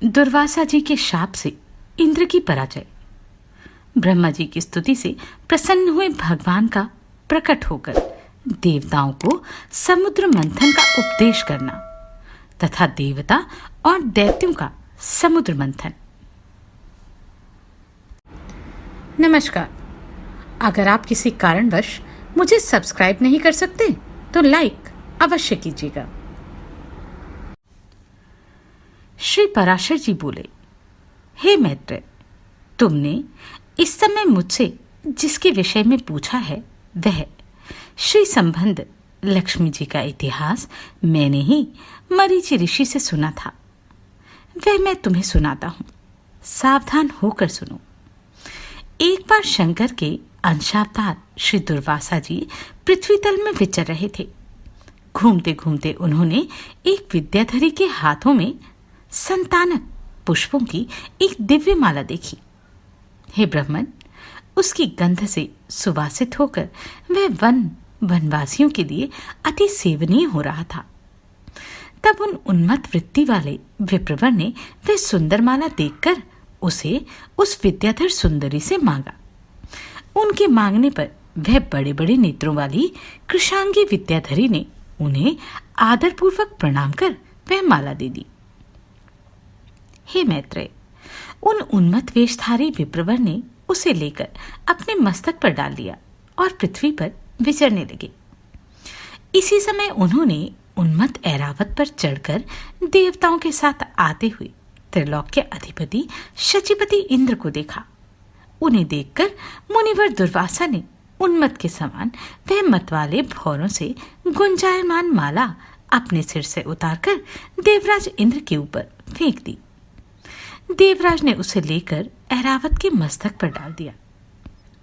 दुर्वासा जी के शाप से इंद्र की पराजय। ब्रह्मा जी की स्तुति से प्रसन्न हुए भगवान का प्रकट होकर देवताओं को समुद्र मंथन का उपदेश करना तथा देवता और दैत्यों का समुद्र मंथन। नमस्कार। अगर आप किसी कारणवश मुझे सब्सक्राइब नहीं कर सकते तो लाइक अवश्य कीजिएगा। श्री पराशर जी बोले, हे मैत्रेय, तुमने इस समय मुझसे जिसके विषय में पूछा है वह श्री संबंध लक्ष्मी जी का इतिहास मैंने ही मरीचि ऋषि से सुना था। वह मैं तुम्हें सुनाता हूं, सावधान होकर सुनो। एक बार शंकर के अंशावतार श्री दुर्वासा जी पृथ्वी तल में विचर रहे थे। घूमते घूमते उन्होंने एक विद्याधरी के हाथों में संतानक पुष्पों की एक दिव्य माला देखी। हे ब्राह्मण, उसकी गंध से सुवासित होकर वह वनवासियों के लिए अति सेवनीय हो रहा था। तब उन उन्मत्त वृत्ति वाले विप्रवर ने वह सुंदर माला देखकर उसे उस विद्याधर सुंदरी से मांगा। उनके मांगने पर वह बड़े बड़े नेत्रों वाली कृशांगी विद्याधरी ने उन्हें आदरपूर्वक प्रणाम कर वह माला दे दी। हे मैत्रेय, उन उन्मत्त वेशधारी विप्रवर ने उसे लेकर अपने मस्तक पर डाल लिया और पृथ्वी पर विचरने लगे। इसी समय उन्होंने उन्मत्त ऐरावत पर चढ़कर देवताओं के साथ आते हुए त्रिलोक के अधिपति शचीपति इंद्र को देखा। उन्हें देखकर मुनिवर दुर्वासा ने उन्मत्त के समान वह मतवाले भौरों से गुंजायमान माला अपने सिर से उतारकर देवराज इंद्र के ऊपर फेंक दी। देवराज ने उसे लेकर ऐरावत के मस्तक पर डाल दिया।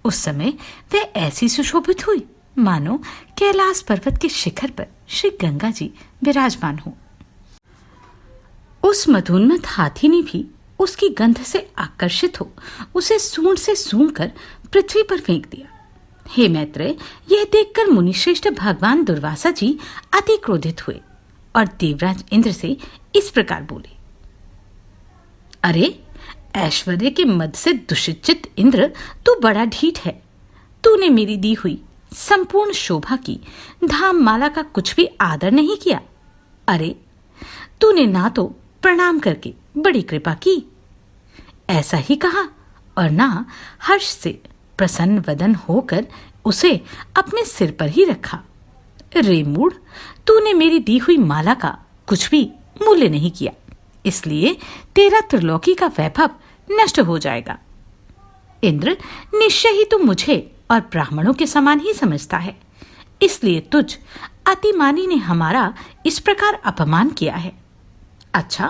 उस समय वह ऐसी सुशोभित हुई मानो कैलाश पर्वत के शिखर पर श्री गंगा जी विराजमान हो। उस मधोन्मत्त हाथी ने भी उसकी गंध से आकर्षित हो उसे सूंड से सूंघकर पृथ्वी पर फेंक दिया। हे मैत्रेय, यह देखकर मुनिश्रेष्ठ भगवान दुर्वासा जी अति क्रोधित हुए और देवराज इंद्र से इस प्रकार बोले, अरे ऐश्वर्य के मद से दुषित इंद्र, तू बड़ा ढीठ है। तूने मेरी दी हुई संपूर्ण शोभा की धाम माला का कुछ भी आदर नहीं किया। अरे तूने ना तो प्रणाम करके बड़ी कृपा की, ऐसा ही कहा, और ना हर्ष से प्रसन्न वदन होकर उसे अपने सिर पर ही रखा। रे मूढ़, तूने मेरी दी हुई माला का कुछ भी मूल्य नहीं किया, इसलिए तेरा त्रिलोकी का वैभव नष्ट हो जाएगा। इंद्र, निश्चय ही तू मुझे और ब्राह्मणों के समान ही समझता है, इसलिए तुझ अतिमानी ने हमारा इस प्रकार अपमान किया है। अच्छा,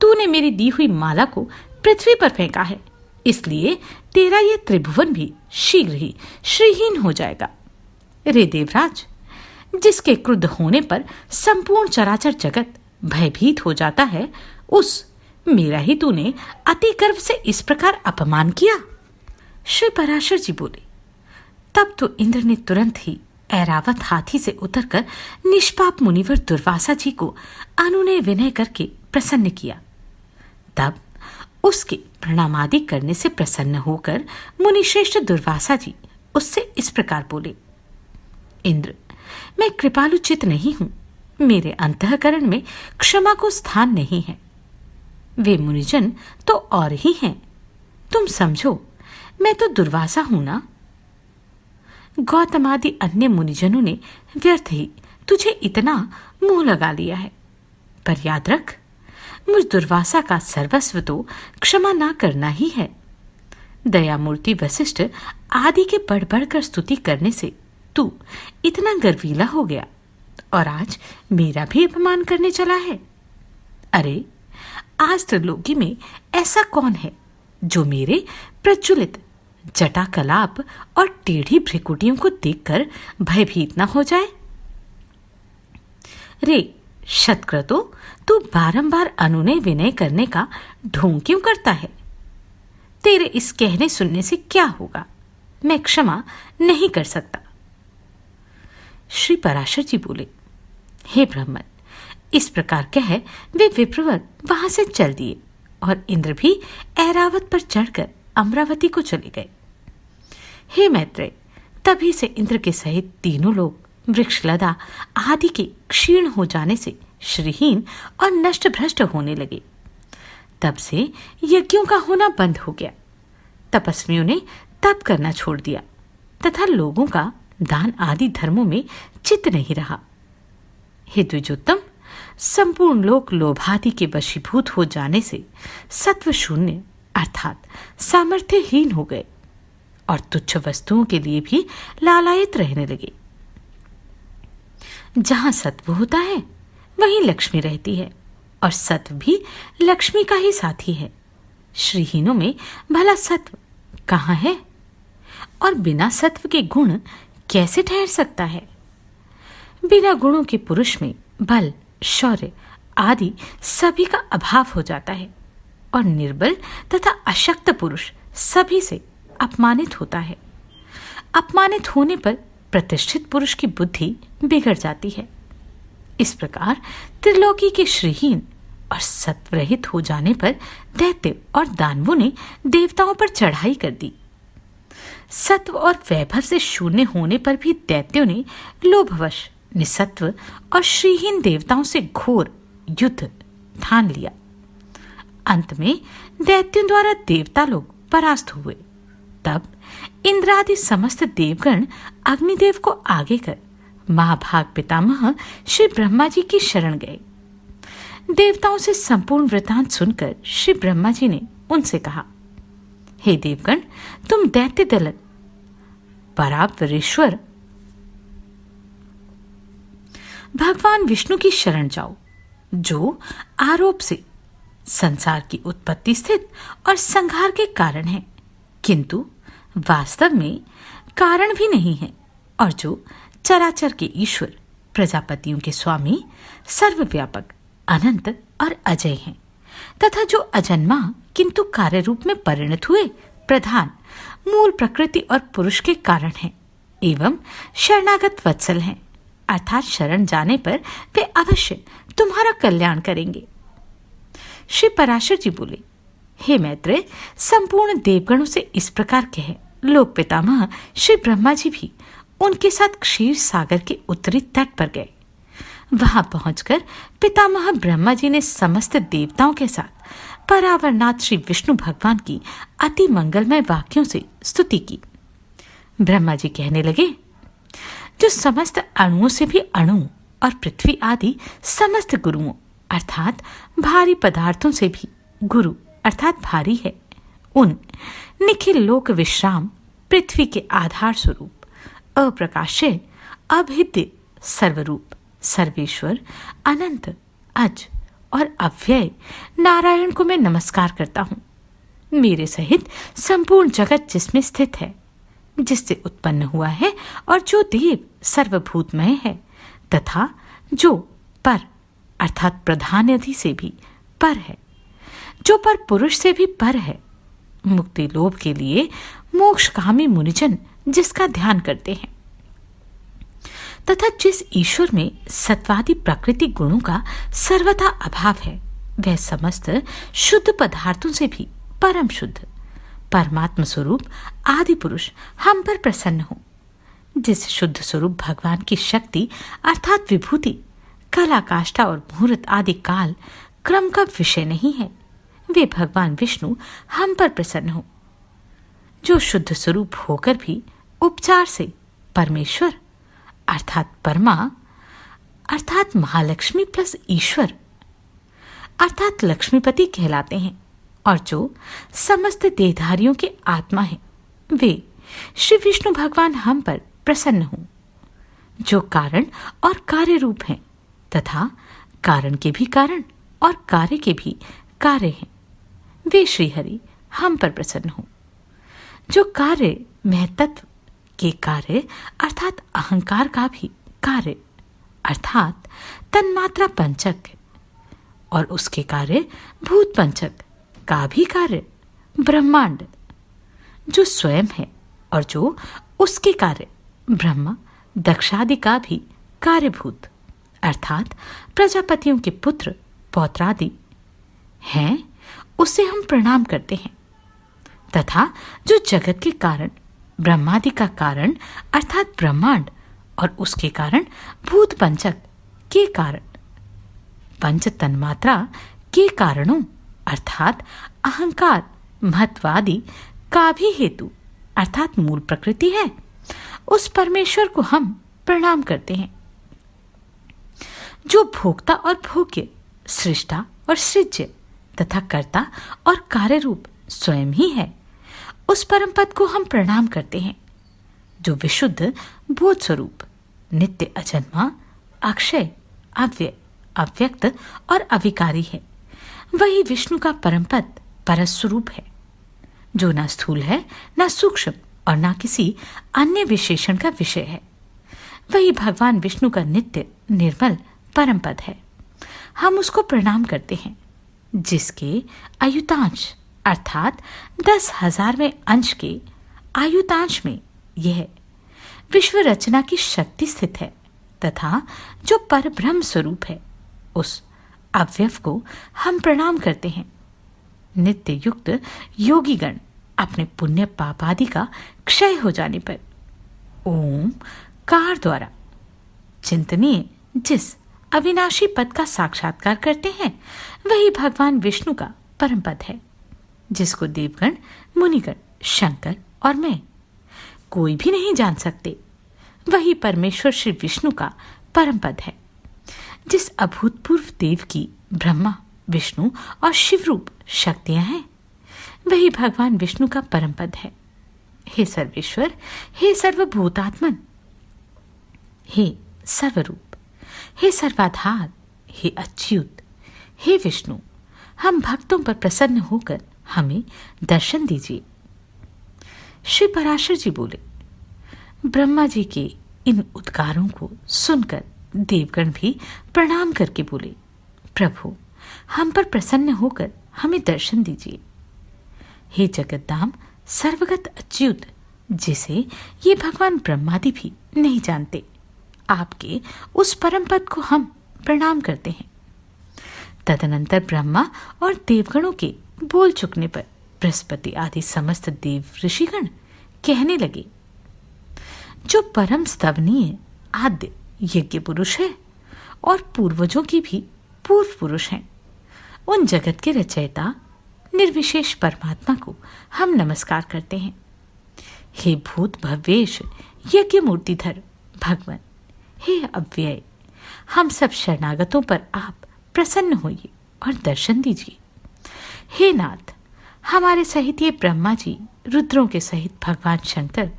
तूने मेरी दी हुई माला को पृथ्वी पर फेंका है, इसलिए तेरा यह त्रिभुवन भी शीघ्र ही श्रीहीन हो जाएगा। रे देवराज, जिसके क्रुद्ध होने पर संपूर्ण चराचर जगत भयभीत हो जाता है, उस मेरा ही तूने अति गर्व से इस प्रकार अपमान किया। श्री पराशर जी बोले, तब तो इंद्र ने तुरंत ही ऐरावत हाथी से उतरकर निष्पाप मुनिवर दुर्वासा जी को अनुनय विनय करके प्रसन्न किया। तब उसके प्रणामादि करने से प्रसन्न होकर मुनिश्रेष्ठ दुर्वासा जी उससे इस प्रकार बोले, इंद्र, मैं कृपालुचित नहीं हूं। मेरे अंतःकरण में क्षमा को स्थान नहीं है। वे मुनिजन तो और ही हैं। तुम समझो, मैं तो दुर्वासा हूं ना। गौतमादि अन्य मुनिजनों ने व्यर्थ ही तुझे इतना मुंह लगा लिया है, पर याद रख, मुझ दुर्वासा का सर्वस्व तो क्षमा ना करना ही है। दयामूर्ति वशिष्ठ आदि के बढ़ बढ़कर स्तुति करने से तू इतना गर्वीला हो गया और आज मेरा भी अपमान करने चला है। अरे आज त्रिलोकी में ऐसा कौन है जो मेरे प्रज्वलित जटा कलाप और टेढ़ी भ्रिकुटियों को देखकर भयभीत न हो जाए। रे शतक्रतो, तू बारंबार अनुनय विनय करने का ढोंग क्यों करता है? तेरे इस कहने सुनने से क्या होगा? मैं क्षमा नहीं कर सकता। श्री पराशर जी बोले, हे ब्राह्मण, इस प्रकार कह वे विप्रवर वहां से चल दिए और इंद्र भी ऐरावत पर चढ़कर अमरावती को चले गए। हे मैत्रेय, तभी से इंद्र के सहित तीनों लोग वृक्षलता आदि के क्षीण हो जाने से श्रीहीन और नष्ट भ्रष्ट होने लगे। तब से यज्ञों का होना बंद हो गया। तपस्वियों ने तप करना छोड़ दिया तथा लोगों का दान आदि धर्मों में चित्त नहीं रहा। हे द्विजोत्तम, संपूर्ण लोक लोभादि के वशीभूत हो जाने से सत्व शून्य अर्थात सामर्थ्यहीन हो गए और तुच्छ वस्तुओं के लिए भी लालायित रहने लगे। जहां सत्व होता है वहीं लक्ष्मी रहती है और सत्व भी लक्ष्मी का ही साथी है। श्रीहीनों में भला सत्व कहाँ है? और बिना सत्व के गुण कैसे ठहर सकता है? बिना गुणों के पुरुष में बल, शौर्य आदि सभी का अभाव हो जाता है और निर्बल तथा अशक्त पुरुष सभी से अपमानित होता है। अपमानित होने पर प्रतिष्ठित पुरुष की बुद्धि बिगड़ जाती है। इस प्रकार त्रिलोकी के श्रीहीन और सत्वरहित हो जाने पर दैत्य और दानवों ने देवताओं पर चढ़ाई कर दी। सत्व और वैभव से शून्य होने पर भी दैत्यों ने लोभवश निसत्व और श्रीहीन देवताओं से घोर युद्ध ठान लिया। अंत में दैत्यों द्वारा देवता लोग परास्त हुए। तब इंद्रादि समस्त देवगण अग्निदेव को आगे कर महाभाग पितामह श्री ब्रह्मा जी की शरण गए। देवताओं से संपूर्ण वृतांत सुनकर श्री ब्रह्मा जी ने उनसे कहा, हे देवगण, तुम दैत्य दलन परावरेश्वर भगवान विष्णु की शरण जाओ, जो आरोप से संसार की उत्पत्ति स्थित और संहार के कारण है, किंतु वास्तव में कारण भी नहीं है, और जो चराचर के ईश्वर, प्रजापतियों के स्वामी, सर्वव्यापक, अनंत और अजय हैं, तथा जो अजन्मा किंतु कार्य रूप में परिणत हुए प्रधान, मूल प्रकृति और पुरुष के कारण हैं, एवं शरणागत वत्सल हैं, अर्थात शरण जाने पर वे अवश्य तुम्हारा कल्याण करेंगे। श्री पराशर जी बोले, हे मैत्रेय, संपूर्ण देवगणों से इस प्रकार कहे लोक पितामह श्री ब्रह्मा जी भी उनके साथ क्षीर सागर के उत्तरी तट पर गए। वहां पहुंचकर पितामह ब्रह्मा जी ने समस्त देवताओं के साथ परावरनाथ श्री विष्णु भगवान की अति मंगलमय वाक्यों से स्तुति की। ब्रह्मा जी कहने लगे, जो समस्त अणुओं से भी अणु और पृथ्वी आदि समस्त गुरुओं अर्थात भारी पदार्थों से भी गुरु अर्थात भारी है, उन निखिल लोक विश्राम पृथ्वी के आधार स्वरूप अप्रकाश्य, अभिद्य, सर्वरूप, सर्वेश्वर, अनंत, अज और अव्यय नारायण को मैं नमस्कार करता हूँ। मेरे सहित संपूर्ण जगत जिसमें स्थित है, जिससे उत्पन्न हुआ है और जो देव सर्वभूतमय है, तथा जो पर अर्थात प्रधान आदि से भी पर है, जो पर पुरुष से भी पर है, मुक्ति लोभ के लिए मोक्षकामी मुनिजन जिसका ध्यान करते हैं, तथा जिस ईश्वर में सत्वादि प्रकृति गुणों का सर्वथा अभाव है, वह समस्त शुद्ध पदार्थों से भी परम शुद्ध परमात्म स्वरूप आदि पुरुष हम पर प्रसन्न हो। जिस शुद्ध स्वरूप भगवान की शक्ति अर्थात विभूति, कला, काष्ठा और मुहूर्त आदि काल क्रम का विषय नहीं है, वे भगवान विष्णु हम पर प्रसन्न हो। जो शुद्ध स्वरूप होकर भी उपचार से परमेश्वर अर्थात परमा अर्थात महालक्ष्मी प्लस ईश्वर अर्थात लक्ष्मीपति कहलाते हैं, और जो समस्त देहधारियों के आत्मा है, वे श्री विष्णु भगवान हम पर प्रसन्न हो। जो कारण और कार्य रूप हैं तथा कारण के भी कारण और कार्य के भी कार्य हैं, वे श्रीहरि हम पर प्रसन्न हो। जो कार्य महतत्व के कार्य अर्थात अहंकार का भी कार्य अर्थात तन्मात्रा पंचक और उसके कार्य भूत पंचक का भी कार्य ब्रह्मांड, जो स्वयं है और जो उसके कार्य ब्रह्मा दक्षादि का भी कार्यभूत अर्थात प्रजापतियों के पुत्र पौत्रादि हैं, उसे हम प्रणाम करते हैं, तथा जो जगत के कारण, ब्रह्मादि का कारण अर्थात ब्रह्मांड और उसके कारण भूत पंचक के कारण, पंच तन्मात्रा के कारणों अर्थात अहंकार महत्वादि का भी हेतु अर्थात मूल प्रकृति है, उस परमेश्वर को हम प्रणाम करते हैं। जो भोक्ता और भोग्य, सृष्टा और सृज्य तथा कर्ता और कार्य रूप स्वयं ही है, उस परम पद को हम प्रणाम करते हैं, जो विशुद्ध बोध स्वरूप, नित्य अजन्मा, अक्षय, अव्यय, अव्यक्त और अविकारी है। वही विष्णु का परम पद परस्वरूप है, जो न स्थूल है, न सूक्ष्म और न किसी अन्य विशेषण का विषय है। वही भगवान विष्णु का नित्य निर्मल परम पद है। हम उसको प्रणाम करते हैं, जिसके आयुतांश अर्थात 10,000वें अंश के आयुतांश में यह विश्व रचना की शक्ति स्थित है, तथा जो पर ब्रह्म स्वरूप है, उस अव्यव को हम प्रणाम करते हैं। नित्य युक्त योगीगण अपने पुण्य पापादि का क्षय हो जाने पर ओम कार द्वारा चिंतनीय जिस अविनाशी पद का साक्षात्कार करते हैं, वही भगवान विष्णु का परम पद है, जिसको देवगण, मुनिगण, शंकर और मैं कोई भी नहीं जान सकते। वही परमेश्वर श्री विष्णु का परम पद है, जिस अभूतपूर्व देव की ब्रह्मा, विष्णु और शिवरूप शक्तियां हैं, वही भगवान विष्णु का परम पद है। हे सर्वेश्वर, हे सर्वभूतात्मन, हे सर्वरूप, हे सर्वाधार, हे अच्युत, हे विष्णु, हम भक्तों पर प्रसन्न होकर हमें दर्शन दीजिए। श्री पराशर जी बोले। ब्रह्मा जी के इन उद्गारों को सुनकर देवगण भी प्रणाम करके बोले, प्रभु, हम पर प्रसन्न होकर हमें दर्शन दीजिए। हे जगद्धाम सर्वगत अच्युत, जिसे ये भगवान ब्रह्मादि भी नहीं जानते, आपके उस परम पद को हम प्रणाम करते हैं। तदनंतर ब्रह्मा और देवगणों के बोल चुकने पर बृहस्पति आदि समस्त देव ऋषिगण कहने लगे, जो परम स्तवनीय आद्य यज्ञ पुरुष है और पूर्वजों की भी पूर्व पुरुष हैं, उन जगत के रचयिता निर्विशेष परमात्मा को हम नमस्कार करते हैं। हे भूत भव्येश यज्ञ मूर्तिधर भगवान, हे अव्यय, हम सब शरणागतों पर आप प्रसन्न होइए और दर्शन दीजिए। हे नाथ, हमारे सहित ये ब्रह्मा जी, रुद्रों के सहित भगवान शंकर,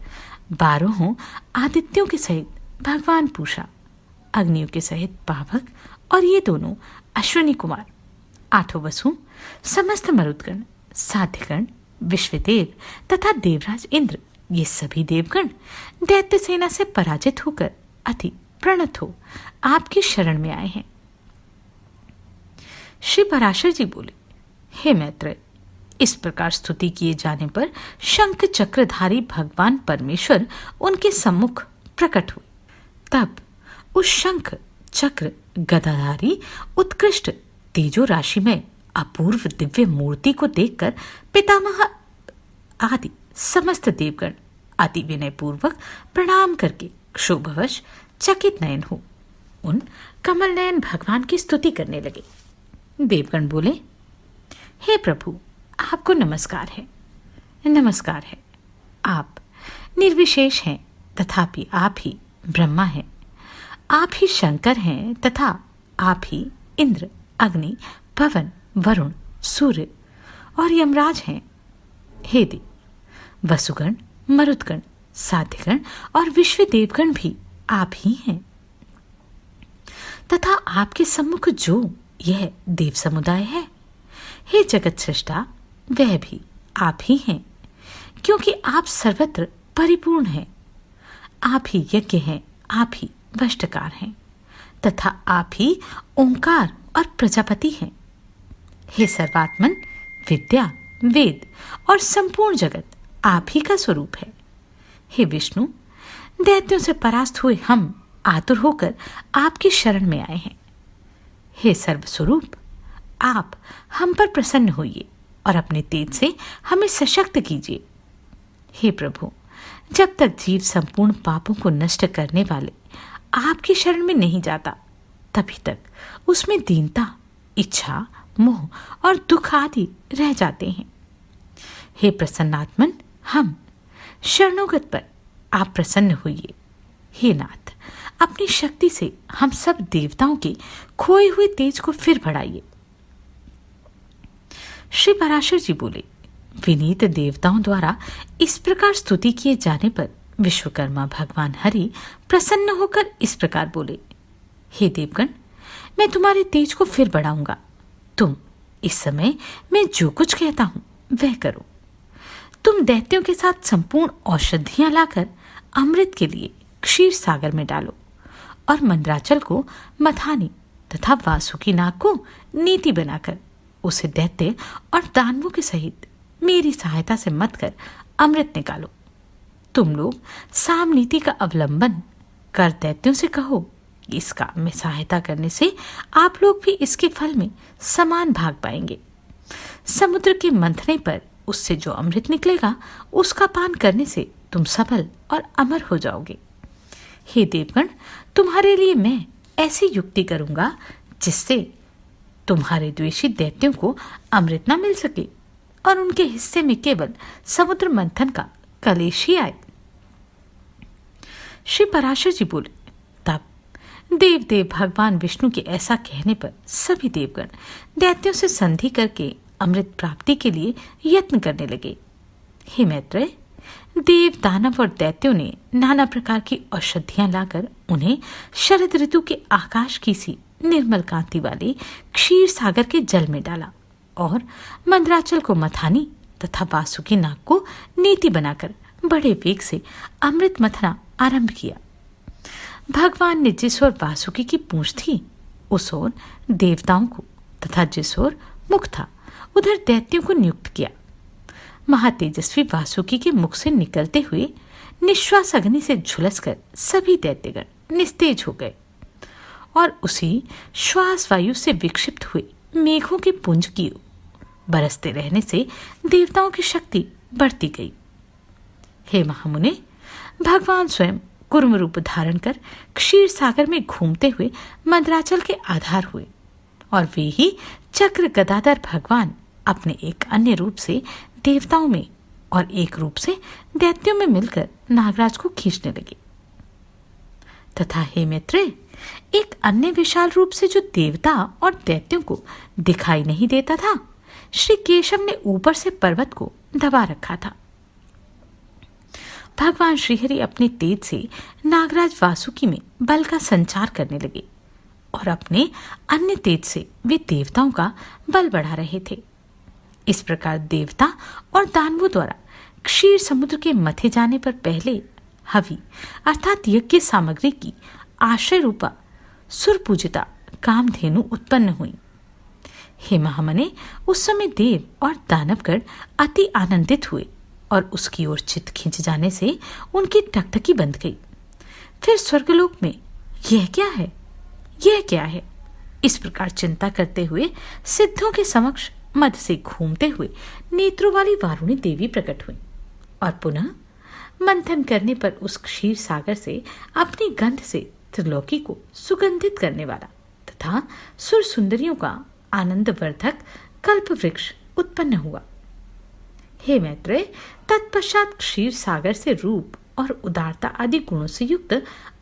12 आदित्यों के सहित भगवान पूषा, अग्नियों के सहित पावक और ये दोनों अश्विनी कुमार, 8 वसु, समस्त मरुदगण, साध्यगण, विश्वदेव तथा देवराज इंद्र, ये सभी देवगण दैत्य सेना से पराजित होकर अति प्रणत हो आपकी शरण में आए हैं। श्री पराशर जी बोले, हे मैत्रेय, इस प्रकार स्तुति किए जाने पर शंख चक्रधारी भगवान परमेश्वर उनके सम्मुख प्रकट हुए। तब उस शंख चक्र गदाधारी उत्कृष्ट तेजो राशि में अपूर्व दिव्य मूर्ति को देखकर पितामह आदि समस्त देवगण अति विनय पूर्वक प्रणाम करके क्षोभवश चकित नयन हो उन कमल नयन भगवान की स्तुति करने लगे। देवगण बोले, हे प्रभु, आपको नमस्कार है, नमस्कार है। आप निर्विशेष हैं, तथापि आप ही ब्रह्मा हैं। आप ही शंकर हैं, तथा आप ही इंद्र, अग्नि, पवन, वरुण, सूर्य और यमराज हैं। हे देव, वसुगण, मरुदगण, साध्यगण और विश्वदेवगण भी आप ही हैं, तथा आपके सम्मुख जो यह देव समुदाय है, हे जगत सृष्टा, वह भी आप ही हैं, क्योंकि आप सर्वत्र परिपूर्ण हैं। आप ही यज्ञ हैं, आप ही वष्टकार हैं, तथा आप ही ओंकार और प्रजापति हैं। हे सर्वात्मन, विद्या, वेद और संपूर्ण जगत आप ही का स्वरूप है। हे विष्णु, दैत्यों से परास्त हुए हम आतुर होकर आपकी शरण में आए हैं। हे सर्वस्वरूप, आप हम पर प्रसन्न होइए और अपने तेज से हमें सशक्त कीजिए। हे प्रभु, जब तक जीव संपूर्ण पापों को नष्ट करने वाले आपकी शरण में नहीं जाता, तभी तक उसमें दीनता, इच्छा, मोह और दुख आदि रह जाते हैं। हे प्रसन्नात्मन, हम शरणोगत पर आप प्रसन्न होइए। हे नाथ, अपनी शक्ति से हम सब देवताओं के खोए हुए तेज को फिर बढ़ाइए। श्री पराशर जी बोले, विनीत देवताओं द्वारा इस प्रकार स्तुति किए जाने पर विश्वकर्मा भगवान हरि प्रसन्न होकर इस प्रकार बोले, हे देवगण, मैं तुम्हारे तेज को फिर बढ़ाऊंगा। तुम इस समय मैं जो कुछ कहता हूं वह करो। तुम दैत्यों के साथ संपूर्ण औषधियां लाकर अमृत के लिए क्षीर सागर में डालो और मंदराचल को मथानी तथा वासुकी नाग को नीति बनाकर उसे दैत्य और दानवों के सहित मेरी सहायता से मत कर अमृत निकालो। तुम लोग साम नीति का अवलंबन कर दैत्यों से कहो कि इस काम में सहायता करने से आप लोग भी इसके फल में समान भाग पाएंगे। समुद्र के मंथने पर उससे जो अमृत निकलेगा उसका पान करने से तुम सबल और अमर हो जाओगे। हे देवगण, तुम्हारे लिए मैं ऐसी युक्ति करूंगा जिससे तुम्हारे द्वेषी दैत्यों को अमृत न मिल सके और उनके हिस्से में केवल समुद्र मंथन का कलेश ही आए। श्री पराशर जी बोले, तब देव भगवान विष्णु के ऐसा कहने पर सभी देवगण दैत्यों से संधि करके अमृत प्राप्ति के लिए यत्न करने लगे। हे मैत्रेय, देव, दानव और दैत्यों ने नाना प्रकार की औषधियां लाकर उन्हें शरद ऋतु के आकाश की सी निर्मल कांति वाले क्षीर सागर के जल में डाला और मंदराचल को मथानी तथा वासुकी नाग को नीति बनाकर बड़े वेग से अमृत मथना आरंभ किया। भगवान ने जिस ओर वासुकी की पूंछ थी उस ओर देवताओं को तथा जिस ओर मुख था उधर दैत्यों को नियुक्त किया। महातेजस्वी वासुकी के मुख से निकलते हुए निश्वास अग्नि से झुलसकर सभी दैत्यगण निस्तेज हो गए और उसी श्वास वायु से विक्षिप्त हुए मेघों के पुंज की बरसते रहने से देवताओं की शक्ति बढ़ती गई। हे महामुने, भगवान स्वयं कुर्म रूप धारण कर क्षीर सागर में घूमते हुए मंदराचल के आधार हुए और वे ही चक्र गदाधर भगवान अपने एक अन्य रूप से देवताओं में और एक रूप से दैत्यों में मिलकर नागराज को खींचने लगे। तथा हे मैत्रेय, एक अन्य विशाल रूप से जो देवता और दैत्यों को दिखाई नहीं देता था, श्री केशव ने ऊपर से पर्वत को दबा रखा था। भगवान श्रीहरि अपने तेज से नागराज वासुकी में बल का संचार करने लगे और अपने अन्य तेज से वे देवताओं का बल बढ़ा रहे थे। इस प्रकार देवता और दानवों द्वारा क्षीर समुद्र के मथे जाने पर पहले हवि अर्थात यज्ञ सामग्री की आश्रय रूपा सुरपूजिता कामधेनु उत्पन्न हुई। हे महामने, उस समय देव और दानवगण अति आनंदित हुए और उसकी ओर चित्त खींच जाने से उनकी टकटकी बंध गई। फिर स्वर्गलोक में यह क्या है, यह क्या है, इस प्रकार चिंता करते हुए सिद्धों के समक्ष मध्य से घूमते हुए नेत्रों वाली वारुणी देवी प्रकट हुई और पुनः मंथन करने पर उस क्षीर सागर से अपनी गंध से त्रिलोकी को सुगंधित करने वाला तथा सुर सुंदरियों का आनंदवर्धक कल्प वृक्ष उत्पन्न हुआ। हे मैत्रेय, तत्पश्चात क्षीर सागर से रूप और उदारता आदि गुणों से युक्त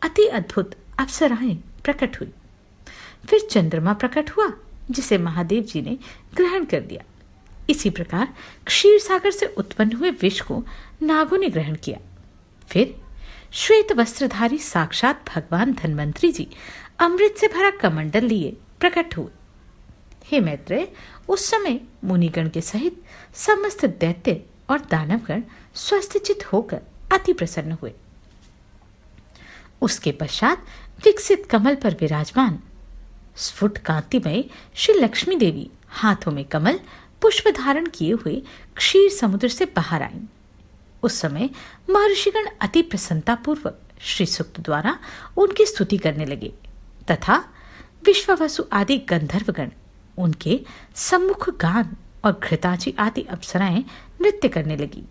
अति अद्भुत अप्सराएं प्रकट हुई। फिर चंद्रमा प्रकट हुआ जिसे महादेव जी ने ग्रहण कर लिया। इसी प्रकार क्षीर सागर से उत्पन्न हुए विष को नागों ने ग्रहण किया। फिर श्वेत वस्त्रधारी साक्षात भगवान धन्वंतरी जी अमृत से भरा कमंडल लिए प्रकट हुए। हे मैत्रेय, उस समय मुनिगण के सहित समस्त दैत्य और दानवगण स्वस्थचित होकर अति प्रसन्न हुए। उसके पश्चात विकसित कमल पर विराजमान स्फुट कांतिमय श्री लक्ष्मी देवी हाथों में कमल पुष्प धारण किए हुए क्षीर समुद्र से बाहर आईं। उस समय महर्षिगण अति प्रसन्नतापूर्वक श्री सूक्त द्वारा उनकी स्तुति करने लगे तथा विश्ववसु आदि गंधर्वगण उनके सम्मुख गान और घृताची आदि अप्सराएं नृत्य करने लगी।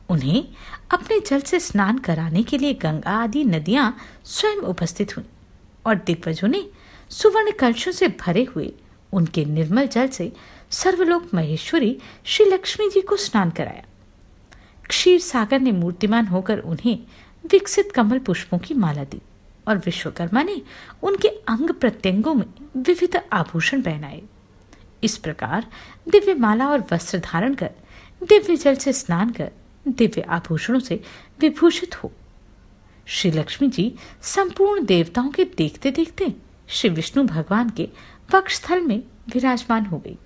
उन्हें अपने जल से स्नान कराने के लिए गंगा आदि नदियां स्वयं उपस्थित हुईं और दिग्गजों ने सुवर्ण कलशों से भरे हुए उनके निर्मल जल से सर्वलोक महेश्वरी श्री लक्ष्मी जी को स्नान कराया। क्षीर सागर ने मूर्तिमान होकर उन्हें विकसित कमल पुष्पों की माला दी और विश्वकर्मा ने उनके अंग प्रत्यंगों में विविध आभूषण पहनाए। इस प्रकार दिव्य माला और वस्त्र धारण कर, दिव्य जल से स्नान कर, दिव्य आभूषणों से विभूषित हो श्री लक्ष्मी जी संपूर्ण देवताओं के देखते देखते श्री विष्णु भगवान के वक्षस्थल में विराजमान हो गई।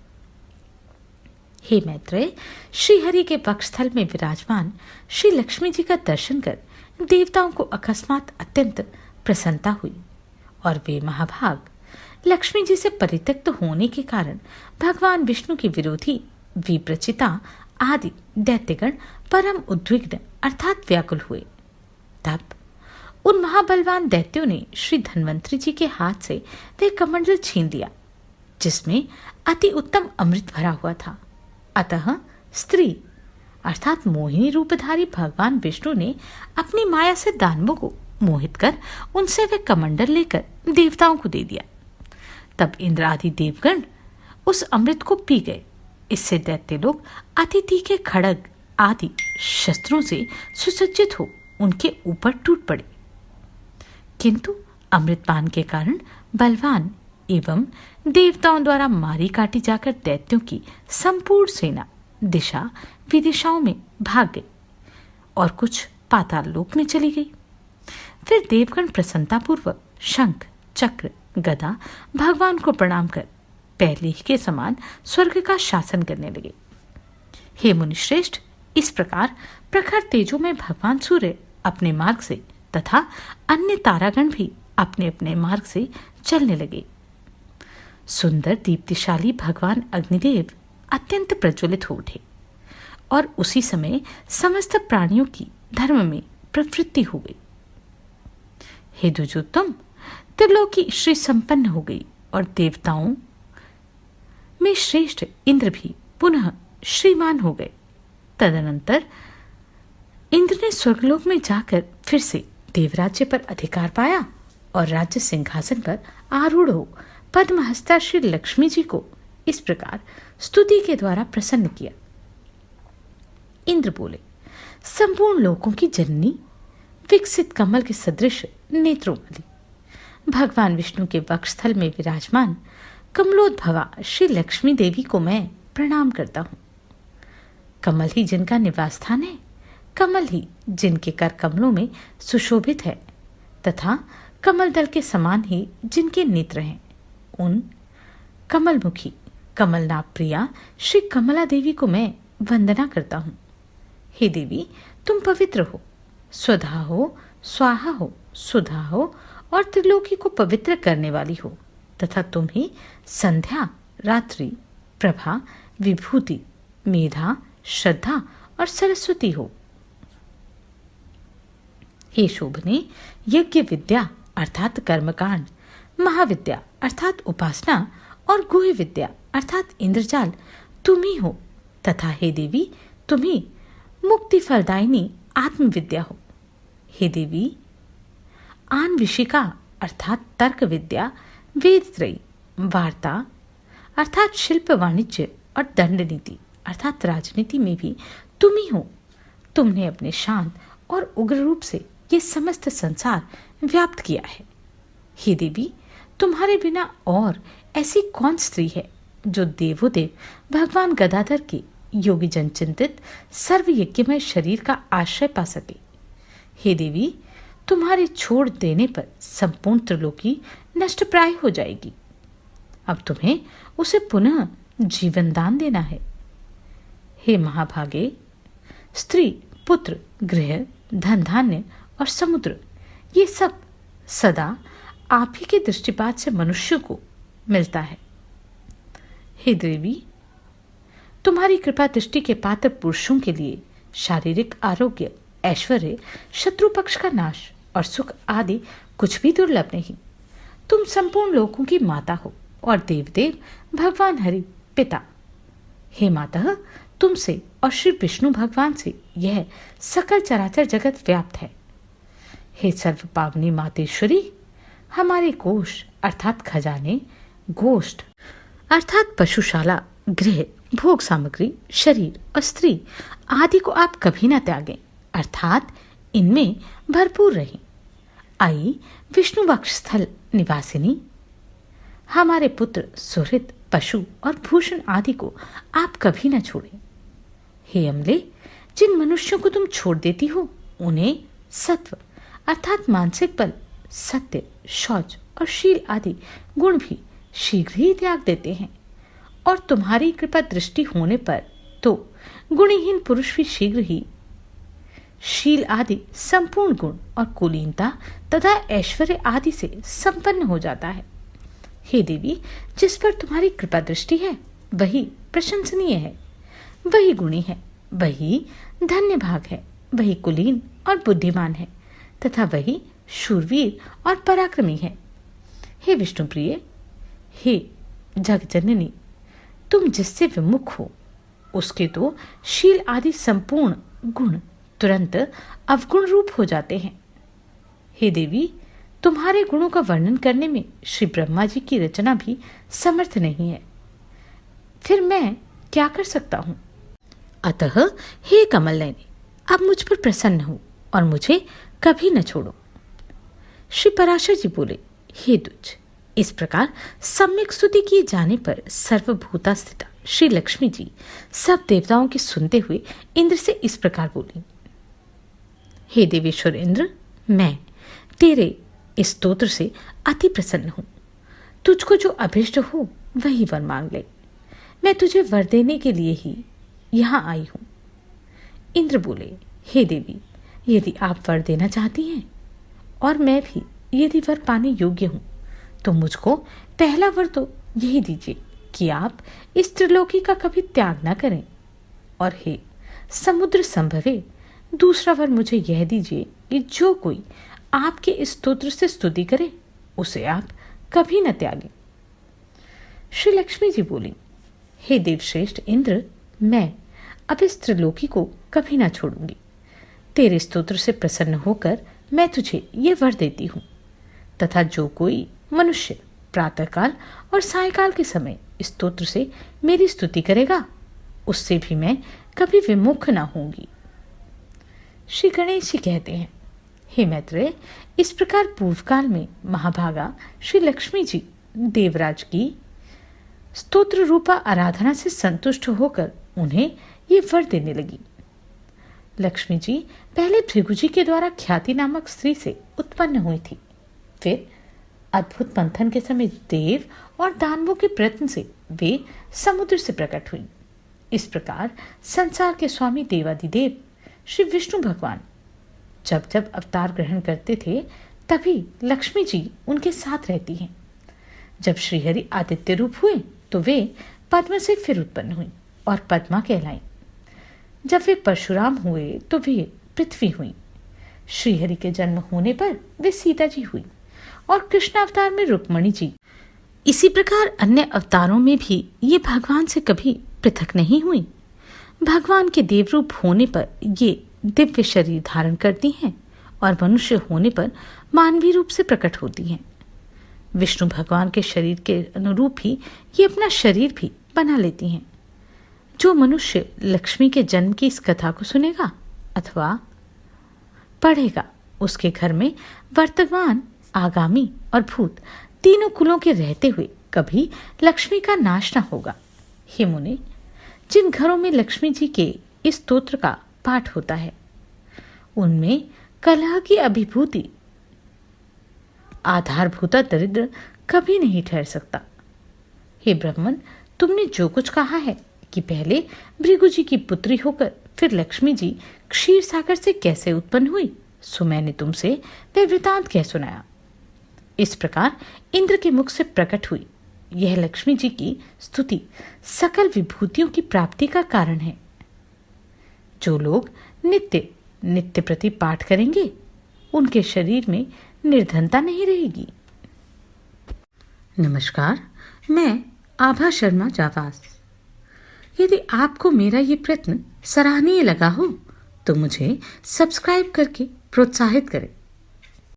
हे मैत्रेय, श्री हरि के वक्षस्थल में विराजमान श्री लक्ष्मी जी का दर्शन कर देवताओं को अकस्मात अत्यंत प्रसन्नता हुई और वे महाभाग लक्ष्मी जी से परित्यक्त होने के कारण भगवान विष्णु के विरोधी विप्रचिता आदि दैत्यगण परम उद्विग्न अर्थात व्याकुल हुए। तब उन महाबलवान दैत्यों ने श्री धन्वंतरी जी के हाथ से वह कमंडल छीन लिया जिसमें अति उत्तम अमृत भरा हुआ था। अतः स्त्री अर्थात मोहिनी रूपधारी भगवान विष्णु ने अपनी माया से दानवों को मोहित कर उनसे वह कमंडल लेकर देवताओं को दे दिया। तब इंद्र आदि देवगण उस अमृत को पी गए। इससे दैत्य लोग अति तीखे खड़ग आदि शस्त्रों से सुसज्जित हो उनके ऊपर टूट पड़े, किंतु अमृतपान के कारण बलवान एवं देवताओं द्वारा मारी काटी जाकर दैत्यों की संपूर्ण सेना दिशा विदिशाओं में भाग गई और कुछ पाताल लोक में चली गई। फिर देवगण प्रसन्नतापूर्वक शंख चक्र गदा भगवान को प्रणाम कर पहले ही के समान स्वर्ग का शासन करने लगे। हे मुनिश्रेष्ठ, इस प्रकार प्रखर तेजों में भगवान सूर्य अपने मार्ग से तथा अन्य तारागण भी अपने अपने मार्ग से चलने लगे। सुंदर दीप्तिशाली भगवान अग्निदेव अत्यंत प्रज्वलित हो उठे और उसी समय समस्त प्राणियों की धर्म में प्रवृत्ति हो गई। हे द्विजोत्तम, त्रिलोकी श्री संपन्न हो गई और देवताओं में श्रेष्ठ इंद्र भी पुनः श्रीमान हो गए। तदनंतर इंद्र ने स्वर्गलोक में जाकर फिर से देवराज्य पर अधिकार पाया और राज्य सिंहासन पर आरूढ़ हो पद्महस्ता श्री लक्ष्मी जी को इस प्रकार स्तुति के द्वारा प्रसन्न किया। इंद्र बोले, संपूर्ण लोकों की जननी, विकसित कमल के सदृश नेत्रों वाली, भगवान विष्णु के वक्षस्थल में विराजमान कमलोद्भवा श्री लक्ष्मी देवी को मैं प्रणाम करता हूं। कमल ही जिनका निवास स्थान है, कमल ही जिनके कर कमलों में सुशोभित है तथा कमल दल के समान ही जिनके नेत्र हैं, उन कमलमुखी कमलनाभ प्रिया श्री कमला देवी को मैं वंदना करता हूं। हे देवी, तुम पवित्र हो, स्वधा हो, स्वाहा हो, सुधा हो और त्रिलोकी को पवित्र करने वाली हो तथा तुम ही संध्या, रात्रि, प्रभा, विभूति, मेधा, श्रद्धा और सरस्वती हो। हे शोभने, यज्ञ विद्या अर्थात कर्मकांड, महाविद्या अर्थात उपासना और गुह्य विद्या अर्थात इंद्रजाल तुम ही हो तथा हे देवी, तुम ही मुक्ति फलदायिनी आत्मविद्या हो। हे देवी, आन्विशिका अर्थात तर्क विद्या, वेदत्रयी, वार्ता अर्थात शिल्प वाणिज्य और दंड नीति अर्थात राजनीति में भी तुम ही हो। तुमने अपने शांत और उग्र रूप से ये समस्त संसार व्याप्त किया है। हे देवी, तुम्हारे बिना और ऐसी कौन स्त्री है जो देवोदेव भगवान गदाधर के योगी जन चिंतित सर्व यज्ञमय शरीर का आश्रय पा सके। हे देवी, तुम्हारे छोड़ देने पर संपूर्ण त्रिलोकी नष्ट प्राय हो जाएगी। अब तुम्हें उसे पुनः जीवन दान देना है। हे महाभागे, स्त्री, पुत्र, गृह, धन धान्य और समुद्र, ये सब सदा आप ही के दृष्टिपात से मनुष्य को मिलता है। हे देवी, तुम्हारी कृपा दृष्टि के पात्र पुरुषों के लिए शारीरिक आरोग्य, ऐश्वर्य, शत्रु पक्ष का नाश और सुख आदि कुछ भी दुर्लभ नहीं। तुम संपूर्ण लोकों की माता हो और देवदेव भगवान हरि पिता। हे माता, तुमसे और श्री विष्णु भगवान से यह सकल चराचर जगत व्याप्त है। हे सर्व पावनी मातेश्वरी, हमारे कोष अर्थात खजाने, गोष्ठ अर्थात पशुशाला, गृह, भोग सामग्री, शरीर और स्त्री आदि को आप कभी न त्यागें, अर्थात इनमें भरपूर रहें। आई विष्णु वक्षस्थल निवासिनी, हमारे पुत्र, सुहृद, पशु और भूषण आदि को आप कभी न छोड़ें। हे अमले, जिन मनुष्यों को तुम छोड़ देती हो उन्हें सत्व अर्थात मानसिक बल, सत्य, शौच और शील आदि गुण भी शीघ्र ही त्याग देते हैं, और तुम्हारी कृपा दृष्टि होने पर तो गुणहीन पुरुष भी शीघ्र ही शील आदि संपूर्ण गुण और कुलीनता तथा ऐश्वर्य आदि से संपन्न हो जाता है। हे देवी, जिस पर तुम्हारी कृपा दृष्टि है वही प्रशंसनीय है, वही गुणी है, वही धन्य भाग है, वही कुलीन और बुद्धिमान है तथा वही शूरवीर और पराक्रमी है। हे विष्णुप्रिय, हे जगजननी, तुम जिससे विमुख हो उसके तो शील आदि संपूर्ण गुण तुरंत अवगुण रूप हो जाते हैं। हे देवी, तुम्हारे गुणों का वर्णन करने में श्री ब्रह्मा जी की रचना भी समर्थ नहीं है, फिर मैं क्या कर सकता हूं? अतः हे कमल नयने, अब मुझ पर प्रसन्न हो और मुझे कभी न छोड़ो। श्री पराशर जी बोले, हे दुज, इस प्रकार सम्यक स्तुति किए जाने पर सर्वभूता स्थिता श्री लक्ष्मी जी सब देवताओं की सुनते हुए इंद्र से इस प्रकार बोली, हे देवेश्वर इंद्र, मैं तेरे इस स्तोत्र से अति प्रसन्न हूं। तुझको जो अभिष्ट हो वही वर मांग ले, मैं तुझे वर देने के लिए ही यहां आई हूं। इंद्र बोले, हे देवी, यदि आप वर देना चाहती हैं और मैं भी यदि वर पाने योग्य हूं तो मुझको पहला वर तो यही दीजिए कि आप इस त्रिलोकी का कभी त्याग ना करें, और हे समुद्र संभवे, दूसरा वर मुझे यह दीजिए कि जो कोई आपके इस स्तोत्र से स्तुति करे उसे आप कभी न त्यागें। श्री लक्ष्मी जी बोली, हे देवश्रेष्ठ इंद्र, मैं अब इस त्रिलोकी को कभी ना छोड़ूंगी। तेरे स्तोत्र से प्रसन्न होकर मैं तुझे ये वर देती हूँ तथा जो कोई मनुष्य प्रातःकाल और सायकाल के समय इस स्तोत्र से मेरी स्तुति करेगा उससे भी मैं कभी विमुख ना होंगी। श्री गणेश जी कहते हैं, हे मैत्रेय, इस प्रकार पूर्वकाल में महाभागा श्री लक्ष्मी जी देवराज की स्तोत्र रूपा आराधना से संतुष्ट होकर उन्हें ये वर देने लगी। लक्ष्मी जी पहले भृगु जी के द्वारा ख्याति नामक स्त्री से उत्पन्न हुई थी, फिर अद्भुत मंथन के समय देव और दानवों के प्रयत्न से वे समुद्र से प्रकट हुई। इस प्रकार संसार के स्वामी देवादिदेव श्री विष्णु भगवान जब जब अवतार ग्रहण करते थे तभी लक्ष्मी जी उनके साथ रहती हैं। जब श्रीहरि आदित्य रूप हुए तो वे पद्म से फिर उत्पन्न हुई और पद्मा कहलाई। जब वे परशुराम हुए तो वे पृथ्वी हुई। श्रीहरि के जन्म होने पर वे सीता जी हुई और कृष्ण अवतार में रुक्मणी जी। इसी प्रकार अन्य अवतारों में भी ये भगवान से कभी पृथक नहीं हुई। भगवान के देव रूप होने पर ये दिव्य शरीर धारण करती हैं और मनुष्य होने पर मानवीय रूप से प्रकट होती हैं। विष्णु भगवान के शरीर के अनुरूप ही ये अपना शरीर भी बना लेती हैं। जो मनुष्य लक्ष्मी के जन्म की इस कथा को सुनेगा अथवा पढ़ेगा उसके घर में वर्तमान, आगामी और भूत तीनों कुलों के रहते हुए कभी लक्ष्मी का नाश न होगा। हे मुनि, जिन घरों में लक्ष्मी जी के इस स्तोत्र का पाठ होता है उनमें कलह की अभिभूति आधारभूता दरिद्र कभी नहीं ठहर सकता। हे ब्राह्मण, तुमने जो कुछ कहा है कि पहले भृगु जी की पुत्री होकर फिर लक्ष्मी जी क्षीर सागर से कैसे उत्पन्न हुई, सो मैंने तुमसे वह वृतांत कह सुनाया। इस प्रकार इंद्र के मुख से प्रकट हुई यह लक्ष्मी जी की स्तुति सकल विभूतियों की प्राप्ति का कारण है। जो लोग नित्य नित्य प्रति पाठ करेंगे उनके शरीर में निर्धनता नहीं रहेगी। नमस्कार, मैं आभा शर्मा जावास। यदि आपको मेरा ये प्रयत्न सराहनीय लगा हो तो मुझे सब्सक्राइब करके प्रोत्साहित करें